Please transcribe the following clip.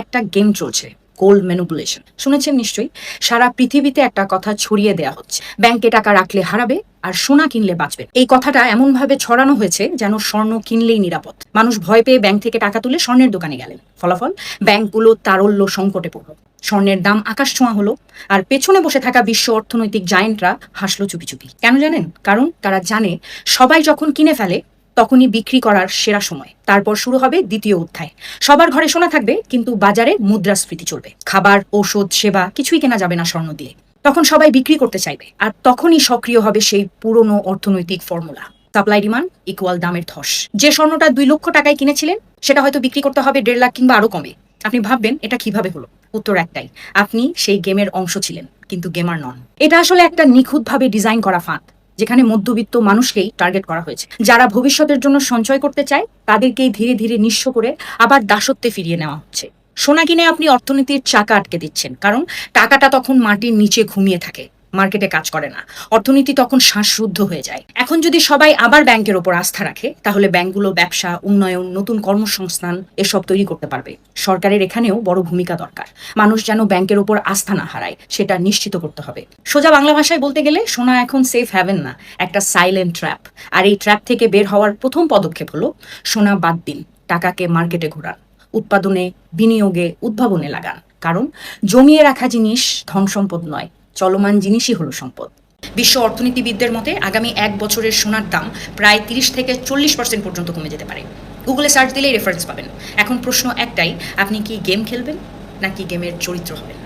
একটা গেম চলছে, gold manipulation. শুনেছেন নিশ্চয়ই। সারা পৃথিবীতে একটা কথা ছড়িয়ে দেয়া হচ্ছে, ব্যাংকে টাকা রাখলে হারাবে আর সোনা কিনলে বাঁচবে। এই কথাটা এমন ভাবে ছড়ানো হয়েছে যেন স্বর্ণ কিনলেই নিরাপদ। মানুষ ভয় পেয়ে ব্যাংক থেকে টাকা তুলে স্বর্ণের দোকানে গেলেন। ফলাফল, ব্যাংকগুলো তারল্য সংকটে পড়ল, স্বর্ণের দাম আকাশ ছোঁয়া হলো, আর পেছনে বসে থাকা বিশ্ব অর্থনৈতিক জায়েন্টরা হাসলো চুপি চুপি। কেন জানেন? কারণ তারা জানে সবাই যখন কিনে ফেলে তখনই বিক্রি করার সেরা সময়। তারপর শুরু হবে দ্বিতীয় অধ্যায়। সবার ঘরে সোনা থাকবে, কিন্তু বাজারে মুদ্রাস্ফীতি চলবে। খাবার, ঔষধ, সেবা কিছুই কেনা যাবে না স্বর্ণ দিয়ে। তখন সবাই বিক্রি করতে চাইবে, আর তখনই সক্রিয় হবে সেই পুরনো অর্থনৈতিক ফর্মুলা, সাপ্লাই ডিমান্ড ইকুয়াল দামের ধস। যে স্বর্ণটা 2 লক্ষ টাকায় কিনেছিলেন সেটা হয়তো বিক্রি করতে হবে 1.5 লাখ কিংবা আরো কমে। আপনি ভাববেন এটা কিভাবে হলো? উত্তর একটাই, আপনি সেই গেমের অংশ ছিলেন, কিন্তু গেমার নন। এটা আসলে একটা নিখুঁতভাবে ডিজাইন করা ফাঁদ, যেখানে মধ্যবিত্ত মানুষকেই টার্গেট করা হয়েছে। যারা ভবিষ্যতের জন্য সঞ্চয় করতে চায় তাদেরকেই ধীরে ধীরে নিঃস্ব করে আবার দাসত্বে ফিরিয়ে নেওয়া হচ্ছে। সোনা কিনে আপনি অর্থনীতির চাকা আটকে দিচ্ছেন, কারণ টাকাটা তখন মাটির নিচে ঘুমিয়ে থাকে, মার্কেটে কাজ করে না। অর্থনীতি তখন শ্বাসরুদ্ধ হয়ে যায়। এখন যদি সবাই আবার ব্যাংকের ওপর আস্থা রাখে, তাহলে ব্যাংকগুলো ব্যবসা, উন্নয়ন, নতুন কর্মসংস্থান এসব তৈরি করতে পারবে। সরকারের এখানেও বড় ভূমিকা দরকার। মানুষ যেন ব্যাংকের ওপর আস্থা না হারায় সেটা নিশ্চিত করতে হবে। সোজা বাংলা ভাষায় বলতে গেলে সোনা এখন সেফ হ্যাভেন না, একটা সাইলেন্ট ট্র্যাপ। আর এই ট্র্যাপ থেকে বের হওয়ার প্রথম পদক্ষেপ হলো সোনা বাদ দিন, টাকাকে মার্কেটে ঘোরান, উৎপাদনে, বিনিয়োগে, উদ্ভাবনে লাগান। কারণ জমিয়ে রাখা জিনিস ধন সম্পদ নয়, চলমান জিনিসই হলো সম্পদ। বিশ্ব অর্থনীতিবিদদের মতে আগামী 1 বছরের সোনার দাম প্রায় 30 থেকে 40% পর্যন্ত কমে যেতে পারে। গুগলে সার্চ দিলেই রেফারেন্স পাবেন। এখন প্রশ্ন একটাই, আপনি কি গেম খেলবেন নাকি গেমের চরিত্র হবেন?